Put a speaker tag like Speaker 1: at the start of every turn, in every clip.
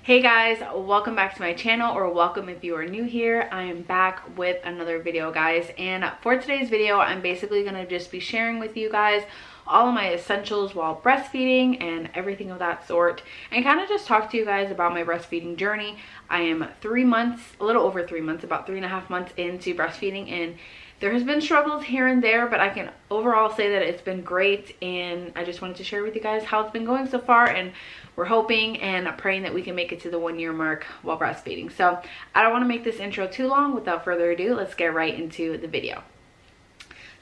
Speaker 1: Hey guys, welcome back to my channel, or welcome if you are new here. I am back with another video, guys, and for today's video I'm basically going to just be sharing with you guys all of my essentials while breastfeeding and everything of that sort, and kind of just talk to you guys about my breastfeeding journey. I am 3 months, a little over 3 months, about 3.5 months into breastfeeding, and there has been struggles here and there, but I can overall say that it's been great, and I just wanted to share with you guys how it's been going so far, and we're hoping and praying that we can make it to the 1 year mark while breastfeeding. So I don't want to make this intro too long. Without further ado, let's get right into the video.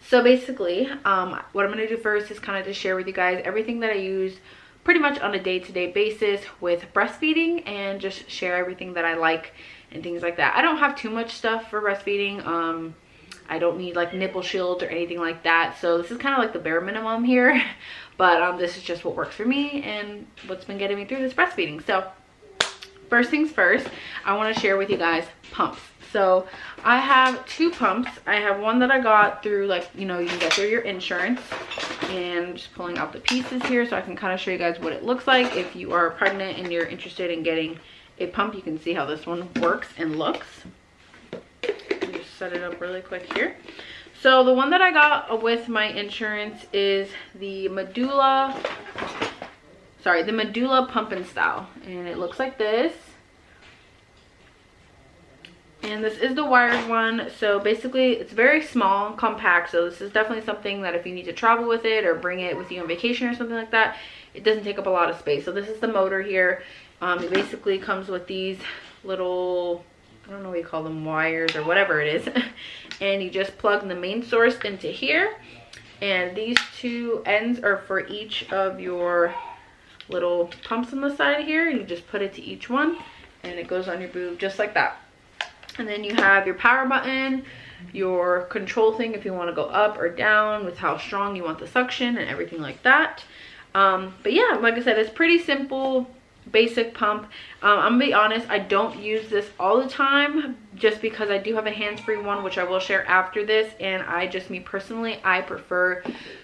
Speaker 1: So basically, what I'm going to do first is kind of just share with you guys everything that I use pretty much on a day-to-day basis with breastfeeding, and just share everything that I like and things like that. I don't have too much stuff for breastfeeding. I don't need like nipple shields or anything like that, so this is kind of like the bare minimum here, but this is just what works for me and what's been getting me through this breastfeeding. So first things first, I want to share with you guys pumps. So I have 2 pumps. I have one that I got through, like, you know, you can get through your insurance, and I'm just pulling out the pieces here so I can kind of show you guys what it looks like. If you are pregnant and you're interested in getting a pump, you can see how this one works and looks. Set it up really quick here. So the one that I got with my insurance is the Medula Pump and Style, and it looks like this. And this is the wired one, so basically it's very small and compact, so this is definitely something that if you need to travel with it or bring it with you on vacation or something like that, it doesn't take up a lot of space. So this is the motor here. It basically comes with these little, I don't know what you call them, wires or whatever it is, and you just plug the main source into here, and these 2 ends are for each of your little pumps on the side here, and you just put it to each one, and it goes on your boob just like that. And then you have your power button, your control thing if you want to go up or down with how strong you want the suction and everything like that. But yeah, like I said, it's pretty simple, basic pump. I'm gonna be honest, I don't use this all the time just because I do have a hands-free one, which I will share after this, and me personally, I prefer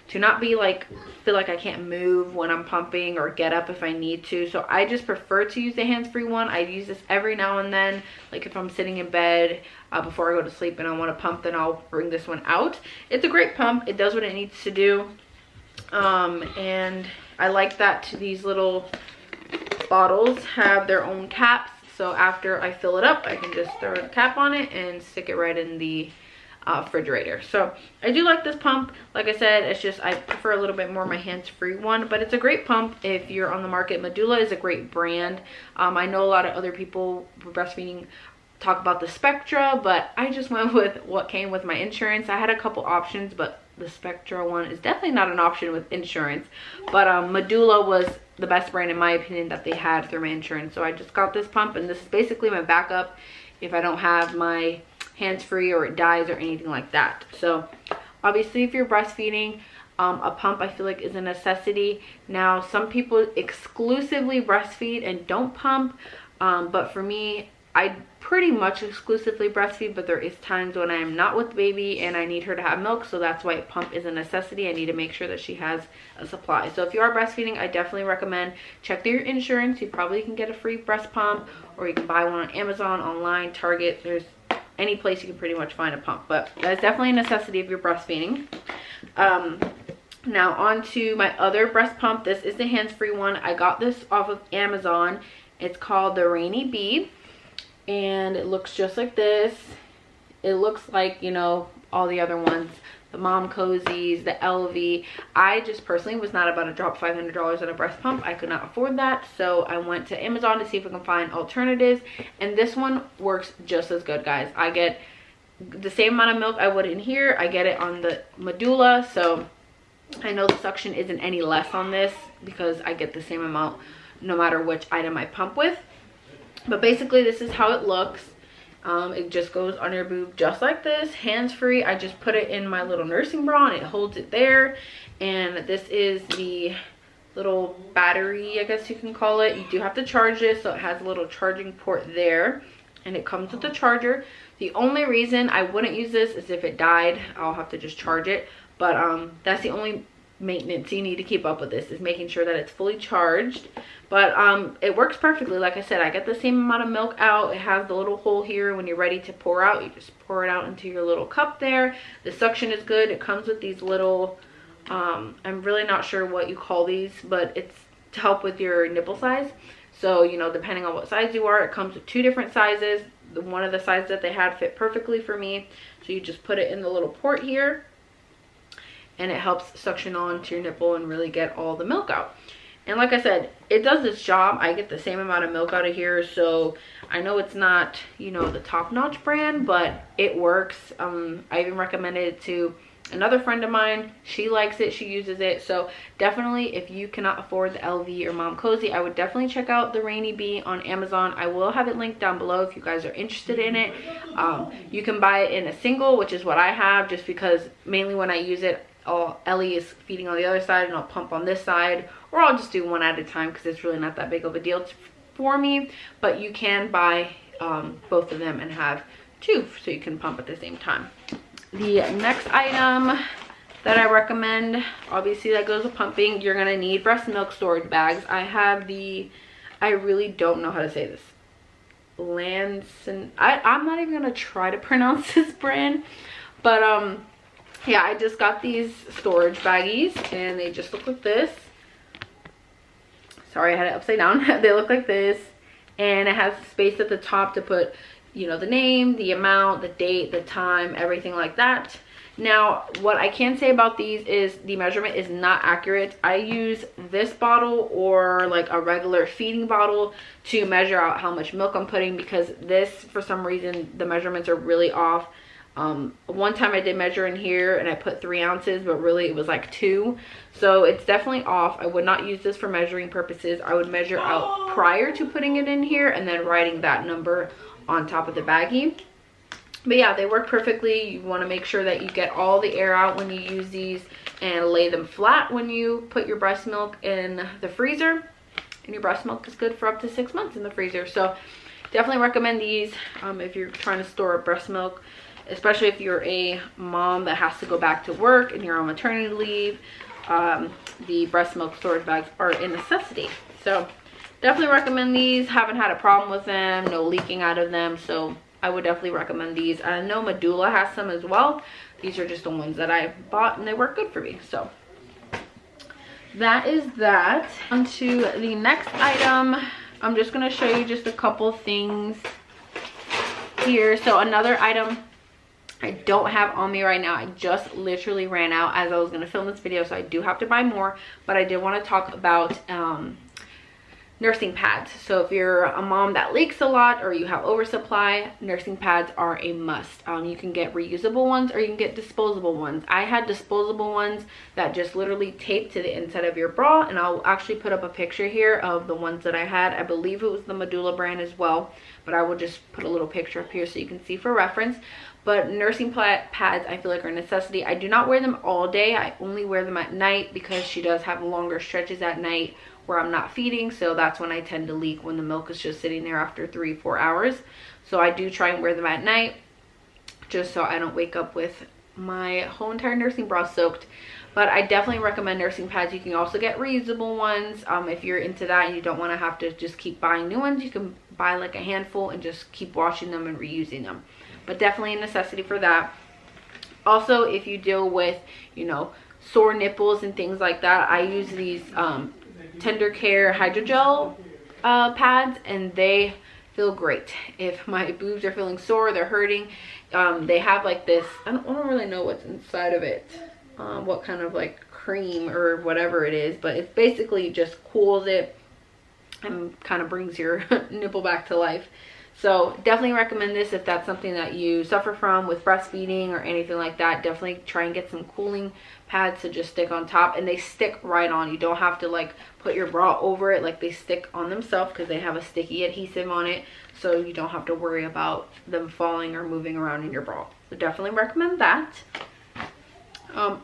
Speaker 1: to not be like, feel like I can't move when I'm pumping or get up if I need to. So I just prefer to use the hands-free one. I use this every now and then, like if I'm sitting in bed before I go to sleep and I want to pump, then I'll bring this one out. It's a great pump. It does what it needs to do, and I like that these little bottles have their own caps, so after I fill it up I can just throw a cap on it and stick it right in the refrigerator. So I do like this pump. Like I said, it's just I prefer a little bit more my hands-free one, but it's a great pump if you're on the market. Medula is a great brand. I know a lot of other people with breastfeeding talk about the Spectra, but I just went with what came with my insurance. I had a couple options, but the Spectra one is definitely not an option with insurance, but Medula was the best brand in my opinion that they had through my insurance. So I just got this pump, and this is basically my backup if I don't have my hands-free or it dies or anything like that. So obviously if you're breastfeeding, a pump I feel like is a necessity. Now some people exclusively breastfeed and don't pump, but for me, I pretty much exclusively breastfeed, but there is times when I am not with the baby and I need her to have milk, so that's why a pump is a necessity. I need to make sure that she has a supply. So if you are breastfeeding, I definitely recommend check through your insurance. You probably can get a free breast pump, or you can buy one on Amazon, online, Target. There's any place you can pretty much find a pump, but that's definitely a necessity if you're breastfeeding. Now on to my other breast pump. This is the hands-free one. I got this off of Amazon. It's called the Rainy Bee, and it looks just like this. It looks like, you know, all the other ones, the Mom Cozies, the LV. I just personally was not about to drop $500 on a breast pump. I could not afford that, so I went to Amazon to see if I can find alternatives, and this one works just as good, guys. I get the same amount of milk I would in here. I get it on the Medula, so I know the suction isn't any less on this because I get the same amount no matter which item I pump with. But basically this is how it looks. It just goes on your boob just like this, hands-free. I just put it in my little nursing bra and it holds it there. And this is the little battery, I guess you can call it. You do have to charge this, so it has a little charging port there, and it comes with a charger. The only reason I wouldn't use this is if it died, I'll have to just charge it. But that's the only maintenance you need to keep up with this, is making sure that it's fully charged. But it works perfectly. Like I said, I get the same amount of milk out. It has the little hole here. When you're ready to pour out, you just pour it out into your little cup there. The suction is good. It comes with these little I'm really not sure what you call these, but it's to help with your nipple size. So, you know, depending on what size you are, it comes with 2 different sizes. One of the sizes that they had fit perfectly for me. So you just put it in the little port here, and it helps suction on to your nipple and really get all the milk out. And like I said, it does its job. I get the same amount of milk out of here, so I know it's not, you know, the top-notch brand, but it works. I even recommended it to another friend of mine. She likes it, she uses it. So definitely, if you cannot afford the LV or Mom Cozy, I would definitely check out the Rainy Bee on Amazon. I will have it linked down below if you guys are interested in it. You can buy it in a single, which is what I have, just because mainly when I use it, Ellie is feeding on the other side and I'll pump on this side, or I'll just do one at a time because it's really not that big of a deal for me. But you can buy both of them and have 2 so you can pump at the same time. The next item that I recommend, obviously that goes with pumping, you're gonna need breast milk storage bags. I have the, I really don't know how to say this, Lanson, I'm not even gonna try to pronounce this brand, but yeah, I just got these storage baggies and they just look like this. Sorry, I had it upside down. They look like this, and it has space at the top to put, you know, the name, the amount, the date, the time, everything like that. Now, what I can say about these is the measurement is not accurate. I use this bottle or like a regular feeding bottle to measure out how much milk I'm putting, because this, for some reason, the measurements are really off. One time I did measure in here and I put 3 ounces, but really it was like 2. So it's definitely off. I would not use this for measuring purposes. I would measure out prior to putting it in here and then writing that number on top of the baggie. But yeah, they work perfectly. You want to make sure that you get all the air out when you use these, and lay them flat when you put your breast milk in the freezer. And your breast milk is good for up to 6 months in the freezer. So definitely recommend these if you're trying to store breast milk, especially if you're a mom that has to go back to work and you're on maternity leave. The breast milk storage bags are a necessity. So definitely recommend these. Haven't had a problem with them, no leaking out of them, so I would definitely recommend these. I know Medula has some as well. These are just the ones that I bought and they work good for me. So that is that. On to the next item. I'm just going to show you just a couple things here. So another item I don't have on me right now. I just literally ran out as I was going to film this video, so I do have to buy more. But I did want to talk about nursing pads. So if you're a mom that leaks a lot or you have oversupply, nursing pads are a must. You can get reusable ones or you can get disposable ones. I had disposable ones that just literally tape to the inside of your bra, and I'll actually put up a picture here of the ones that I had. I believe it was the Medula brand as well, but I will just put a little picture up here so you can see for reference. But nursing pads, I feel like, are a necessity. I do not wear them all day. I only wear them at night because she does have longer stretches at night where I'm not feeding. So that's when I tend to leak, when the milk is just sitting there after 3-4 hours. So I do try and wear them at night just so I don't wake up with my whole entire nursing bra soaked. But I definitely recommend nursing pads. You can also get reusable ones. If you're into that and you don't want to have to just keep buying new ones, you can buy like a handful and just keep washing them and reusing them. But definitely a necessity for that. Also, if you deal with, you know, sore nipples and things like that, I use these Tender Care hydrogel pads, and they feel great. If my boobs are feeling sore, they're hurting, they have like this, I don't really know what's inside of it, what kind of like cream or whatever it is, but it basically just cools it and kind of brings your nipple back to life. So definitely recommend this if that's something that you suffer from with breastfeeding or anything like that. Definitely try and get some cooling pads to just stick on top, and they stick right on. You don't have to like put your bra over it, like they stick on themselves because they have a sticky adhesive on it, so you don't have to worry about them falling or moving around in your bra. So definitely recommend that.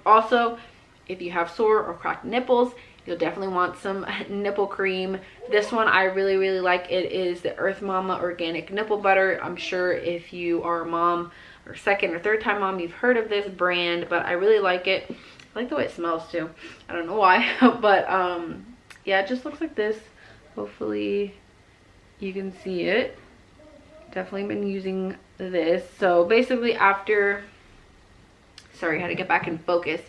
Speaker 1: Also, if you have sore or cracked nipples, you'll definitely want some nipple cream. This one I really like. It is the Earth Mama Organic Nipple Butter. I'm sure if you are a mom or second or third time mom, you've heard of this brand, but I really like it. like the way it smells too. I don't know why. But yeah, it just looks like this. Hopefully you can see it. Definitely been using this. So basically after, sorry, I had to get back in focus.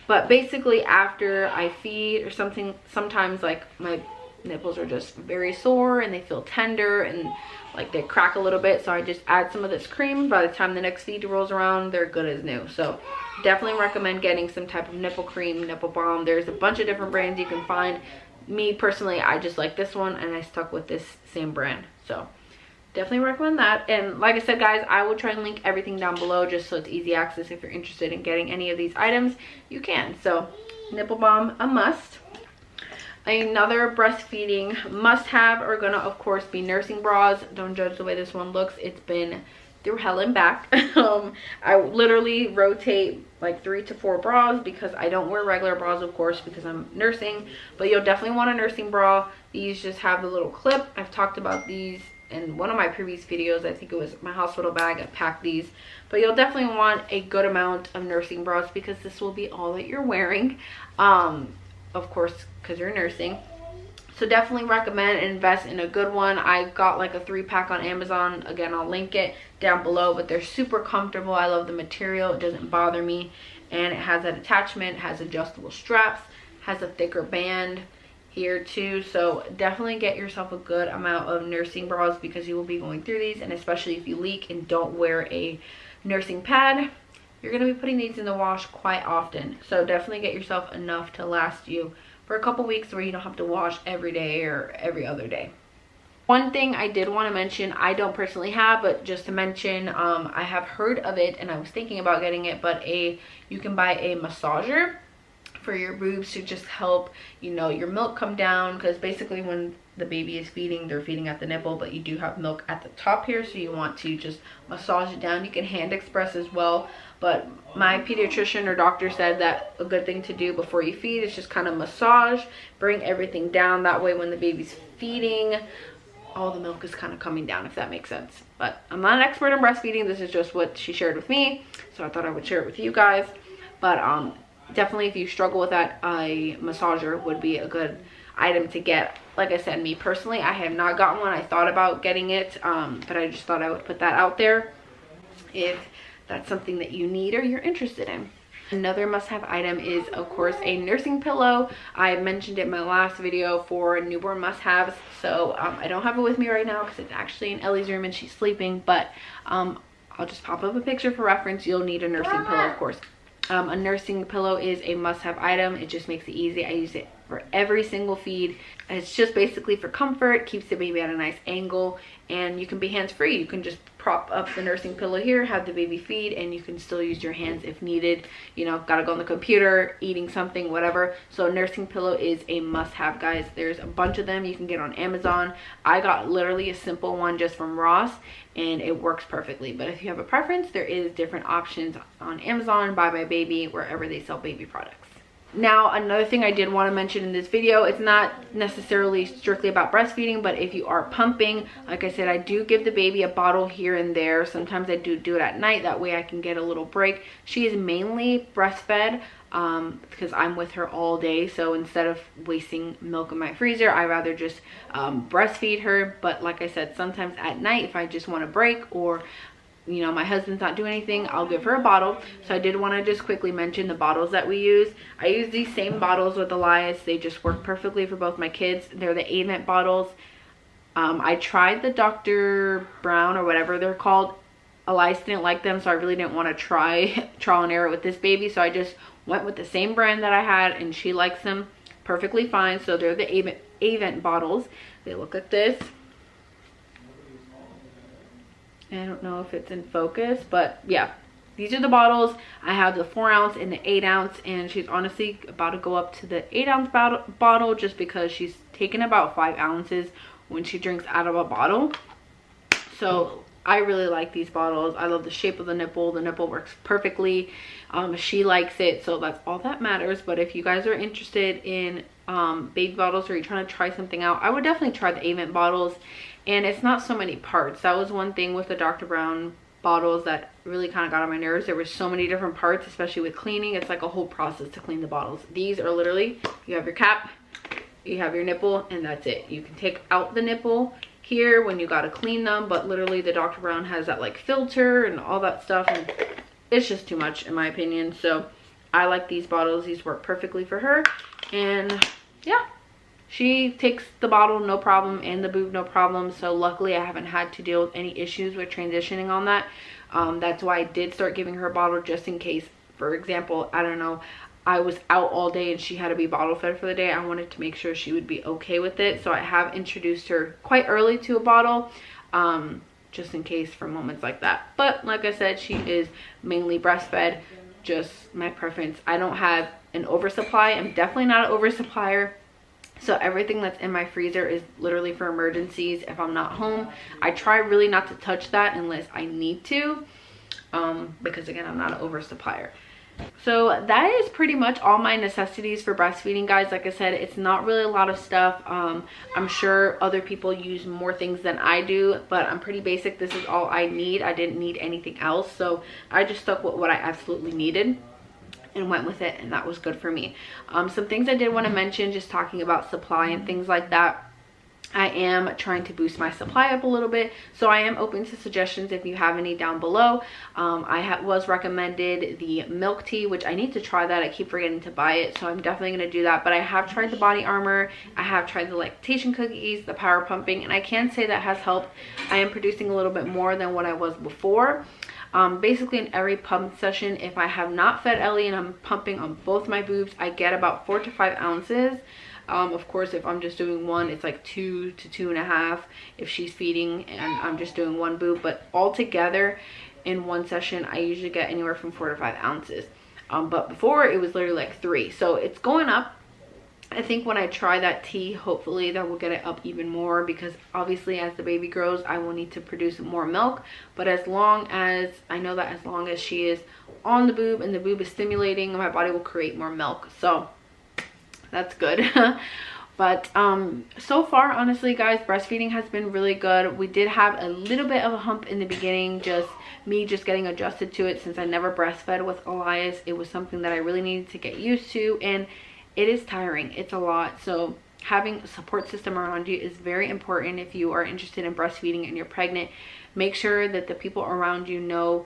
Speaker 1: But basically after I feed or something, sometimes like my nipples are just very sore and they feel tender and like they crack a little bit. So I just add some of this cream. By the time the next feed rolls around, they're good as new. So definitely recommend getting some type of nipple cream, nipple balm. There's a bunch of different brands you can find. Me personally, I just like this one and I stuck with this same brand. So definitely recommend that. And like I said, guys, I will try and link everything down below just so it's easy access. If you're interested in getting any of these items, you can. So nipple balm, a must. Another breastfeeding must have are gonna of course be nursing bras. Don't judge the way this one looks. It's been through hell and back. I literally rotate like 3 to 4 bras because I don't wear regular bras, of course, because I'm nursing. But you'll definitely want a nursing bra. These just have the little clip. I've talked about these in one of my previous videos. I think it was my hospital bag. I packed these. But you'll definitely want a good amount of nursing bras because this will be all that you're wearing, of course, because you're nursing. So definitely recommend and invest in a good one. I got like a 3-pack on Amazon. Again, I'll link it down below, but they're super comfortable. I love the material. It doesn't bother me, and it has that attachment, has adjustable straps, has a thicker band here too. So definitely get yourself a good amount of nursing bras because you will be going through these, and especially if you leak and don't wear a nursing pad, you're going to be putting these in the wash quite often. So definitely get yourself enough to last you for a couple weeks where you don't have to wash every day or every other day. One thing I did want to mention, I don't personally have, but just to mention, I have heard of it and I was thinking about getting it, but you can buy a massager for your boobs to just help, you know, your milk come down, because basically when the baby is feeding, they're feeding at the nipple, but you do have milk at the top here, so you want to just massage it down. You can hand express as well, but my pediatrician or doctor said that a good thing to do before you feed is just kind of massage, bring everything down. That way when the baby's feeding, all the milk is kind of coming down, if that makes sense. But I'm not an expert in breastfeeding. This is just what she shared with me, so I thought I would share it with you guys. But definitely if you struggle with that, a massager would be a good item to get. Like I said, me personally, I have not gotten one. I thought about getting it, but I just thought I would put that out there if that's something that you need or you're interested in. Another must-have item is, of course, a nursing pillow. I mentioned it in my last video for newborn must-haves, so I don't have it with me right now because it's actually in Ellie's room and she's sleeping, but I'll just pop up a picture for reference. You'll need a nursing pillow, of course. A nursing pillow is a must-have item. It just makes it easy. I use it for every single feed. It's just basically for comfort, keeps the baby at a nice angle, and you can be hands-free. You can just prop up the nursing pillow here, have the baby feed, and you can still use your hands if needed. You know, gotta go on the computer, eating something, whatever. So a nursing pillow is a must-have, guys. There's a bunch of them you can get on Amazon. I got literally a simple one just from Ross, and it works perfectly. But if you have a preference, there is different options on Amazon, Buy My Baby, wherever they sell baby products. Now, another thing I did want to mention in this video, it's not necessarily strictly about breastfeeding, but if you are pumping, like I said, I do give the baby a bottle here and there. Sometimes I do it at night, that way I can get a little break. She is mainly breastfed because I'm with her all day, so instead of wasting milk in my freezer, I rather just breastfeed her. But like I said, sometimes at night, if I just want a break, or you know, my husband's not doing anything, I'll give her a bottle. So I did want to just quickly mention the bottles that we use. I use these same bottles with Elias. They just work perfectly for both my kids. They're the Avent bottles. I tried the Dr. Brown or whatever they're called. Elias didn't like them, so I really didn't want to try trial and error with this baby, so I just went with the same brand that I had, and she likes them perfectly fine. So they're the Avent bottles. They look like this. I don't know if it's in focus, but yeah, these are the bottles. I have the 4 ounce and the 8 ounce, and she's honestly about to go up to the 8 ounce bottle just because she's taken about 5 ounces when she drinks out of a bottle. So I really like these bottles. I love the shape of the nipple. The nipple works perfectly. She likes it, so that's all that matters. But if you guys are interested in baby bottles, or you're trying to try something out, I would definitely try the Avent bottles. And it's not so many parts. That was one thing with the Dr. Brown bottles that really kind of got on my nerves. There were so many different parts, especially with cleaning. It's like a whole process to clean the bottles. These are literally, you have your cap, you have your nipple, and that's it. You can take out the nipple here when you got to clean them, but literally the Dr. Brown has that like filter and all that stuff, and it's just too much in my opinion. So I like these bottles. These work perfectly for her, and yeah, she takes the bottle no problem and the boob no problem. So luckily I haven't had to deal with any issues with transitioning on that. That's why I did start giving her a bottle, just in case, for example, I don't know, I was out all day and she had to be bottle fed for the day. I wanted to make sure she would be okay with it. So I have introduced her quite early to a bottle, just in case for moments like that. But like I said, she is mainly breastfed, just my preference. I don't have an oversupply. I'm definitely not an oversupplier. So everything that's in my freezer is literally for emergencies. If I'm not home, I try really not to touch that unless I need to, because again, I'm not an oversupplier. So that is pretty much all my necessities for breastfeeding, guys. Like I said, it's not really a lot of stuff. I'm sure other people use more things than I do, but I'm pretty basic. This is all I need. I didn't need anything else, so I just stuck with what I absolutely needed and went with it, and that was good for me. Some things I did want to mention, just talking about supply and things like that. I am trying to boost my supply up a little bit, so I am open to suggestions if you have any down below. Was recommended the milk tea, which I need to try that. I keep forgetting to buy it, so I'm definitely going to do that. But I have tried the Body Armor, I have tried the lactation cookies, the power pumping, and I can say that has helped. I am producing a little bit more than what I was before. Basically in every pump session, if I have not fed Ellie and I'm pumping on both my boobs, I get about 4 to 5 ounces. Of course, if I'm just doing one, it's like 2 to 2.5 if she's feeding and I'm just doing one boob. But altogether in one session, I usually get anywhere from 4 to 5 ounces. But before, it was literally like 3. So it's going up. I think when I try that tea, hopefully that will get it up even more, because obviously as the baby grows, I will need to produce more milk. But as long as, I know that as long as she is on the boob and the boob is stimulating, my body will create more milk. So that's good. But so far, honestly guys, breastfeeding has been really good. We did have a little bit of a hump in the beginning, just me getting adjusted to it. Since I never breastfed with Elias, it was something that I really needed to get used to, and it is tiring. It's a lot. So having a support system around you is very important. If you are interested in breastfeeding and you're pregnant, make sure that the people around you know,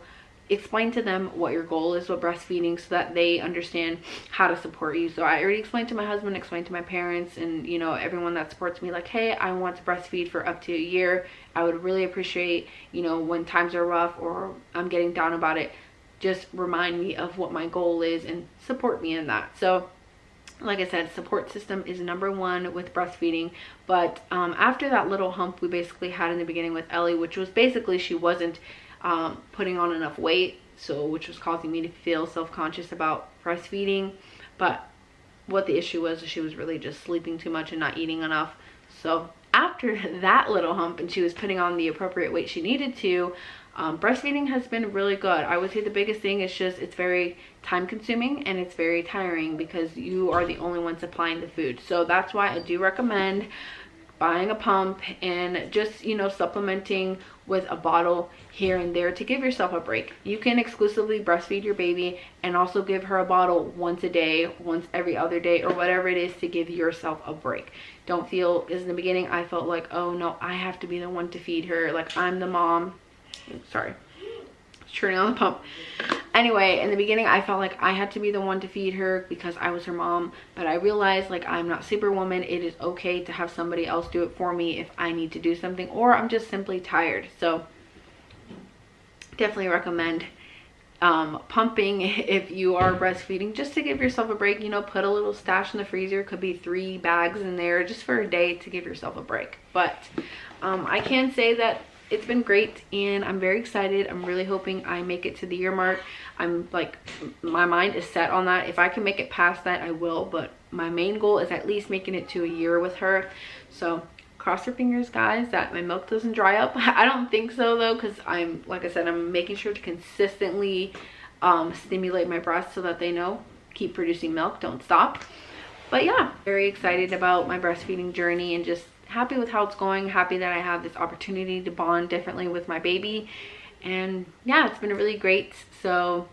Speaker 1: explain to them what your goal is with breastfeeding, so that they understand how to support you. So I already explained to my husband, explained to my parents, and you know, everyone that supports me, like, hey, I want to breastfeed for up to a year. I would really appreciate, you know, when times are rough or I'm getting down about it, just remind me of what my goal is and support me in that. So like I said, support system is #1 with breastfeeding. But after that little hump we basically had in the beginning with Ellie, which was basically she wasn't putting on enough weight, so which was causing me to feel self-conscious about breastfeeding. But what the issue was, she was really just sleeping too much and not eating enough. So after that little hump and she was putting on the appropriate weight she needed to, breastfeeding has been really good. I would say the biggest thing is just it's very time consuming and it's very tiring, because you are the only one supplying the food. So that's why I do recommend buying a pump and just, you know, supplementing with a bottle here and there to give yourself a break. You can exclusively breastfeed your baby and also give her a bottle once a day, once every other day, or whatever it is, to give yourself a break. Don't feel, because in the beginning I felt like, oh no, I have to be the one to feed her, like I'm the mom. Sorry, turning on the pump. Anyway, in the beginning I felt like I had to be the one to feed her because I was her mom, but I realized, like, I'm not Superwoman. It is okay to have somebody else do it for me if I need to do something, or I'm just simply tired. So definitely recommend pumping if you are breastfeeding, just to give yourself a break. You know, put a little stash in the freezer, could be 3 bags in there just for a day to give yourself a break. But I can say that it's been great and I'm very excited. I'm really hoping I make it to the year mark. I'm like, my mind is set on that. If I can make it past that, I will, but my main goal is at least making it to a year with her. So cross your fingers, guys, that my milk doesn't dry up. I don't think so though, because I'm, like I said, I'm making sure to consistently stimulate my breasts so that they know, keep producing milk, don't stop. But yeah, very excited about my breastfeeding journey and just happy with how it's going. Happy that I have this opportunity to bond differently with my baby. And yeah, it's been really great. So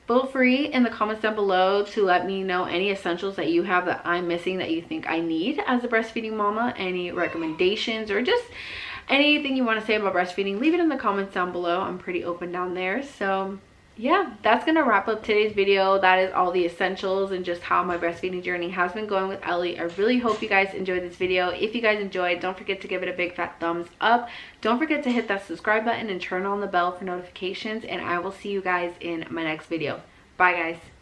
Speaker 1: feel free in the comments down below to let me know any essentials that you have that I'm missing that you think I need as a breastfeeding mama, any recommendations, or just anything you want to say about breastfeeding. Leave it in the comments down below. I'm pretty open down there. So yeah, that's gonna wrap up today's video. That is all the essentials and just how my breastfeeding journey has been going with Ellie. I really hope you guys enjoyed this video. If you guys enjoyed, don't forget to give it a big fat thumbs up. Don't forget to hit that subscribe button and turn on the bell for notifications, and I will see you guys in my next video. Bye guys.